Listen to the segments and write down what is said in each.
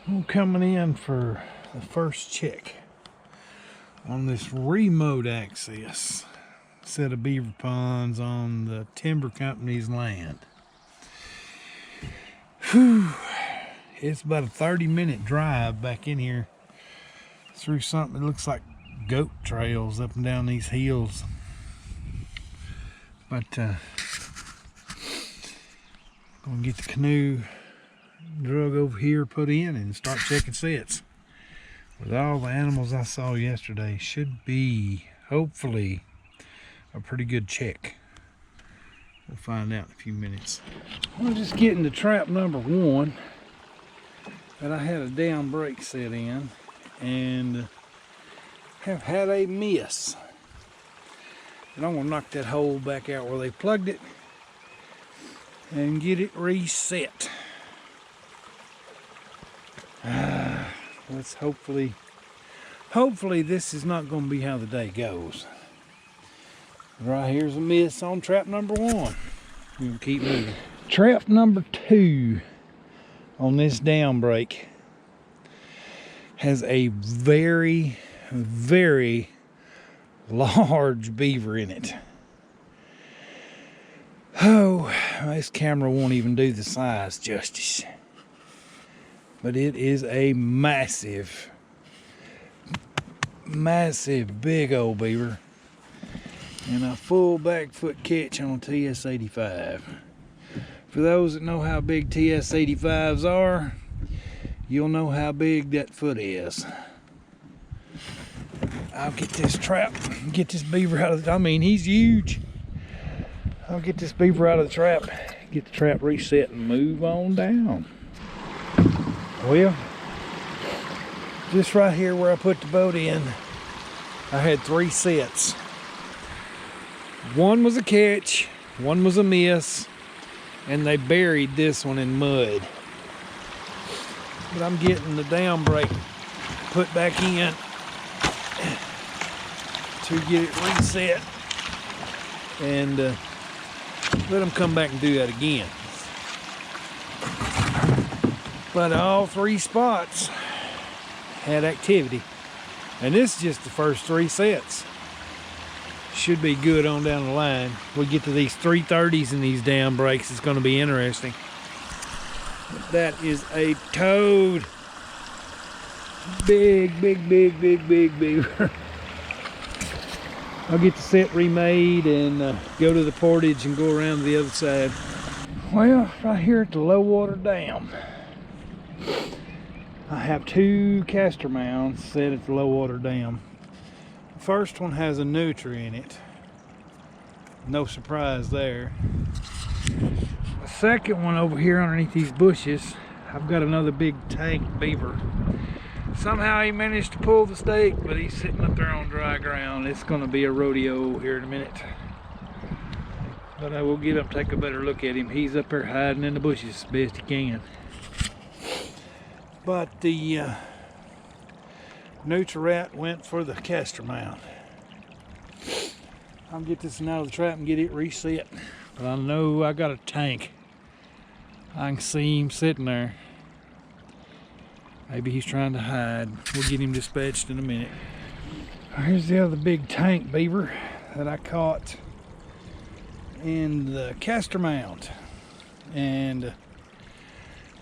I'm coming in for the first check on this remote access set of beaver ponds on the timber company's land. Whew. It's about a 30-minute drive back in here through something that looks like goat trails up and down these hills. But gonna get the canoe drug over here, put in, and start checking sets. With all the animals I saw yesterday, should be hopefully a pretty good check. We'll find out in a few minutes. I'm just getting to trap number 1 that I had a down break set in and have had a miss. And I'm gonna knock that hole back out where they plugged it and get it reset. Let's hopefully this is not gonna be how the day goes. Right here's a miss on trap number 1. We're gonna keep moving. Trap number 2 on this down break has a very, very large beaver in it. Oh, this camera won't even do the size justice. But it is a massive, big old beaver. And a full back foot catch on a TS-85. For those that know how big TS-85s are, you'll know how big that foot is. I'll get this trap, get this beaver out of the, I mean, he's huge. I'll get this beaver out of the trap, get the trap reset, and move on down. Well, just right here where I put the boat in, I had 3 sets. One was a catch, one was a miss, and they buried this one in mud. But I'm getting the down brake put back in to get it reset and let them come back and do that again. But all 3 spots had activity, and this is just the first 3 sets. Should be good on down the line. We get to these 330s and these down breaks, it's going to be interesting. But that is a toad. Big beaver. I'll get the set remade and go to the portage and go around to the other side. Well, right here at the low water dam, I have 2 castor mounds set at the low water dam. The first one has a nutria in it. No surprise there. The second one over here underneath these bushes, I've got another big tank beaver. Somehow he managed to pull the stake, but he's sitting up there on dry ground. It's going to be a rodeo here in a minute. But I will get up, take a better look at him. He's up there hiding in the bushes as best he can. But the nutria went for the castor mount. I'll get this one out of the trap and get it reset. But I know I got a tank. I can see him sitting there. Maybe he's trying to hide. We'll get him dispatched in a minute. Here's the other big tank beaver that I caught in the castor mount. And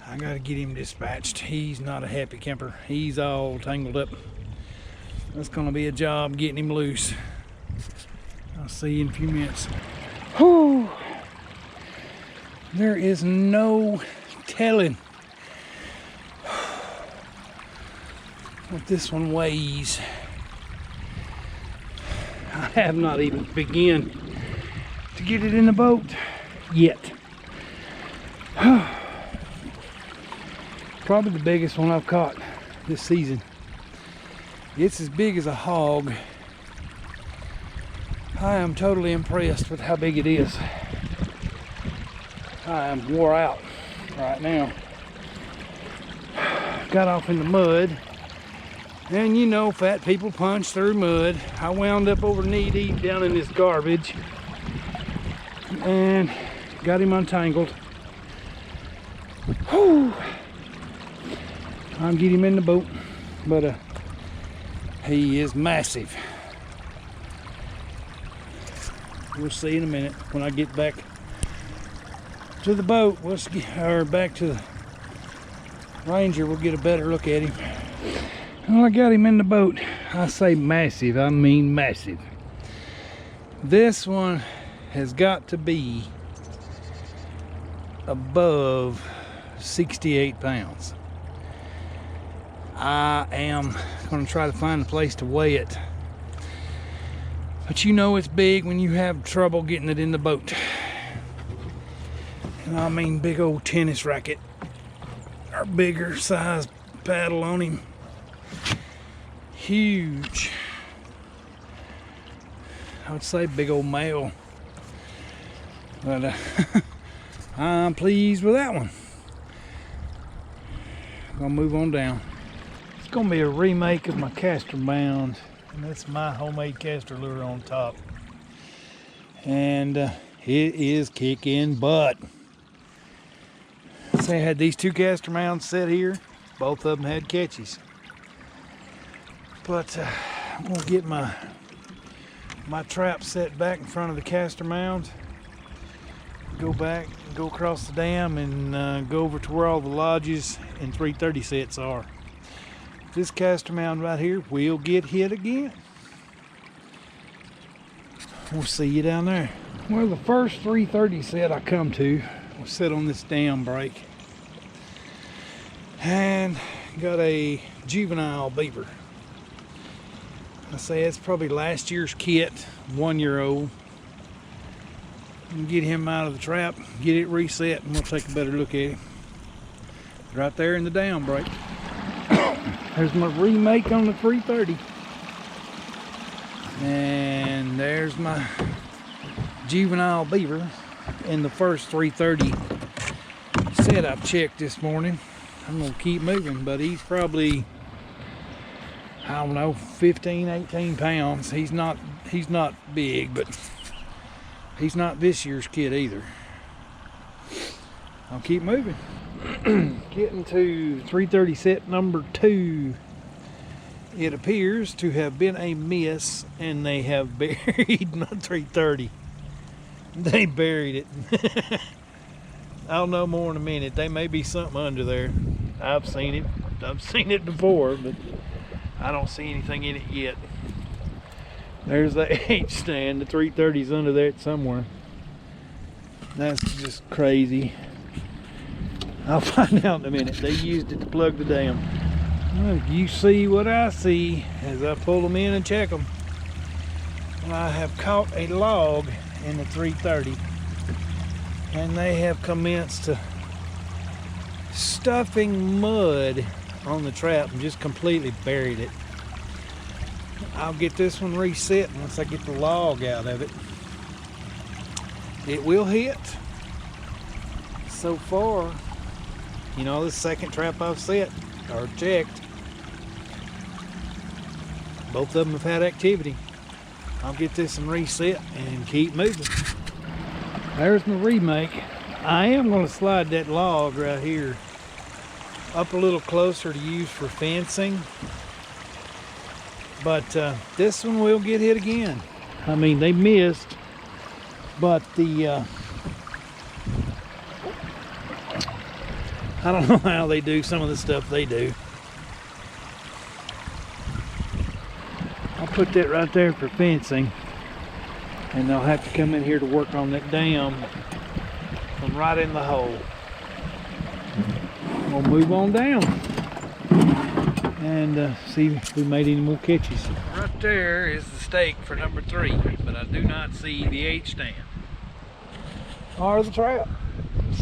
I gotta get him dispatched. He's not a happy camper. He's all tangled up. That's gonna be a job getting him loose. I'll see you in a few minutes. Whew. There is no telling what this one weighs. I have not even begun to get it in the boat yet. Probably the biggest one I've caught this season. It's as big as a hog. I am totally impressed with how big it is. I am wore out right now. Got off in the mud, and you know, fat people punch through mud. I wound up over knee deep down in this garbage and got him untangled. Whew. I'll get him in the boat, but he is massive. We'll see in a minute when I get back to the boat. Or back to the Ranger, we'll get a better look at him. Well, I got him in the boat. I say massive, I mean massive. This one has got to be above 68 pounds. I am going to try to find a place to weigh it. But you know it's big when you have trouble getting it in the boat. And I mean big old tennis racket or bigger size paddle on him. Huge. I would say big old male. But I'm pleased with that one. I'm gonna move on down. It's gonna be a remake of my caster mounds. And that's my homemade caster lure on top. And it is kicking butt. So I had these two caster mounds set here. Both of them had catches. But I'm gonna get my trap set back in front of the caster mound. Go back, go across the dam, and go over to where all the lodges and 330 sets are. This caster mound right here will get hit again. We'll see you down there. Well, the first 330 set I come to was set on this dam break. And got a juvenile beaver. I say it's probably last year's kit, 1 year old. Get him out of the trap, get it reset, and we'll take a better look at him. Right there in the dam break. There's my remake on the 330. And there's my juvenile beaver in the first 330 set I've checked this morning. I'm gonna keep moving, but he's probably, I don't know, 15, 18 pounds. He's not big, but he's not this year's kid either. I'll keep moving. Getting to 330 set number 2. It appears to have been a miss, and they have buried my 330. They buried it. I'll know more in a minute. There may be something under there. I've seen it. I've seen it before, but I don't see anything in it yet. There's the H stand. The 330's under there somewhere. That's just crazy. I'll find out in a minute. They used it to plug the dam. Well, you see what I see as I pull them in and check them. Well, I have caught a log in the 330, and they have commenced to stuffing mud on the trap and just completely buried it. I'll get this one reset once I get the log out of it. It will hit. So far, you know, the second trap I've set or checked, both of them have had activity. I'll get this one reset and keep moving. There's my remake. I am going to slide that log right here up a little closer to use for fencing, but this one will get hit again. I mean, they missed, but the I don't know how they do some of the stuff they do. I'll put that right there for fencing, and they'll have to come in here to work on that dam from right in the hole. We'll move on down and see if we made any more catches. Right there is the stake for number 3, but I do not see the H stand or the trap.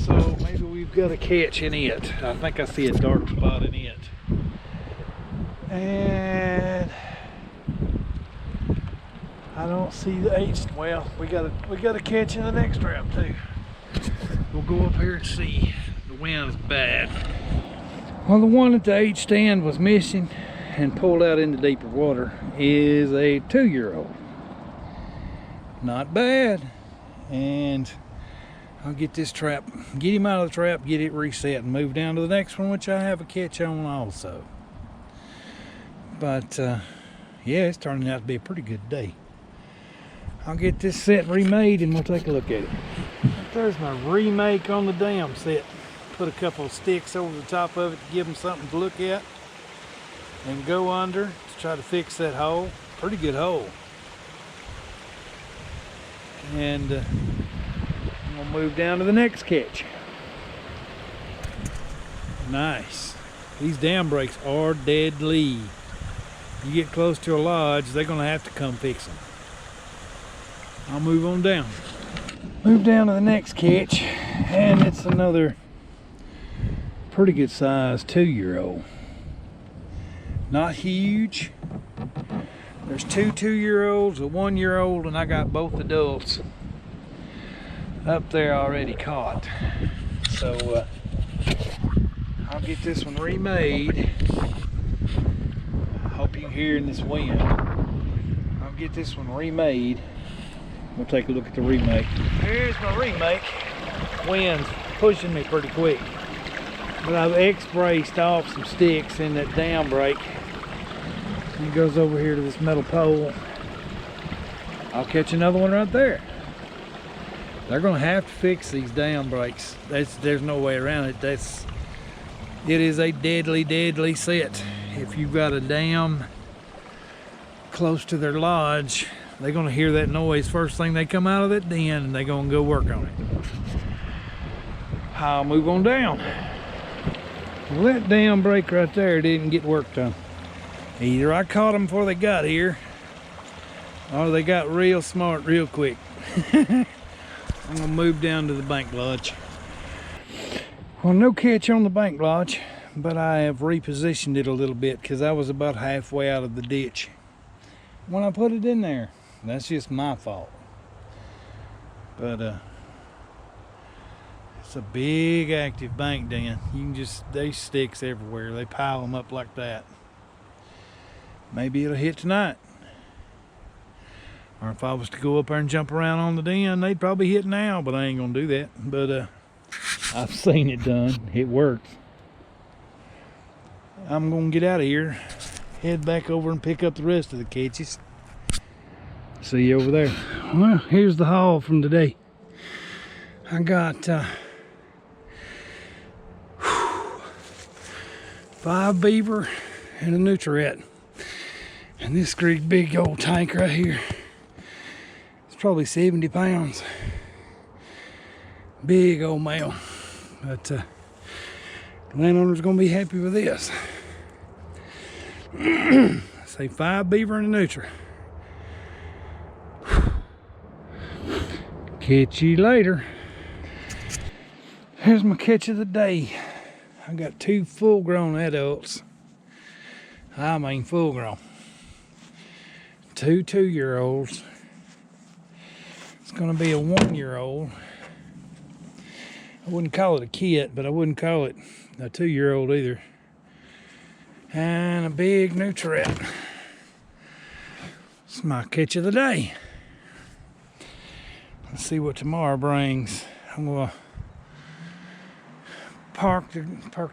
So maybe we've got a catch in it. I think I see a dark spot in it. And I don't see the H. Well, we got a catch in the next trap too. We'll go up here and see. The wind's bad. Well, the one at the H stand was missing and pulled out into deeper water is a 2-year-old. Not bad. And I'll get this trap, get him out of the trap, get it reset, and move down to the next one, which I have a catch on also. But yeah, it's turning out to be a pretty good day. I'll get this set remade and we'll take a look at it. There's my remake on the dam set. Put a couple of sticks over the top of it to give them something to look at and go under to try to fix that hole. Pretty good hole. And I'm gonna move down to the next catch. Nice. These dam brakes are deadly. You get close to a lodge, they're gonna have to come fix them. I'll move on down. Move down to the next catch, and it's another pretty good size 2-year-old. Not huge. There's two 2-year-olds, a 1-year-old, and I got both adults up there already caught. So I'll get this one remade. Hope you can hear in this wind. I'll get this one remade. We'll take a look at the remake. Here's my remake. Wind's pushing me pretty quick. But I've X-braced off some sticks in that dam brake. It goes over here to this metal pole. I'll catch another one right there. They're gonna have to fix these dam brakes. There's no way around it. It is a deadly, deadly set. If you've got a dam close to their lodge, they're gonna hear that noise first thing they come out of that den, and they're gonna go work on it. I'll move on down. Well, that dam brake right there didn't get worked on. Either I caught them before they got here, or they got real smart real quick. I'm gonna move down to the bank lodge. Well, no catch on the bank lodge, but I have repositioned it a little bit because I was about halfway out of the ditch when I put it in there. That's just my fault. But it's a big active bank den. You can there's sticks everywhere. They pile them up like that. Maybe it'll hit tonight. Or if I was to go up there and jump around on the den, they'd probably hit now, but I ain't gonna do that. But I've seen it done. It works. I'm gonna get out of here, head back over and pick up the rest of the catches. See you over there. Well, here's the haul from today. I got 5 beaver and a nutria. And this great big old tank right here, it's probably 70 pounds. Big old male. But the landowner's gonna be happy with this. Say 5 beaver and a nutria. Catch you later. Here's my catch of the day. I got 2 full-grown adults. I mean full-grown. 2 2-year-olds. It's gonna be a 1-year-old. I wouldn't call it a kit, but I wouldn't call it a 2-year-old either. And a big nutria. It's my catch of the day. Let's see what tomorrow brings. I'm gonna park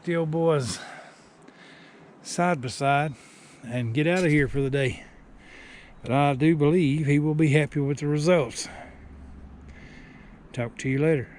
the old boys side by side and get out of here for the day. But I do believe he will be happy with the results. Talk to you later.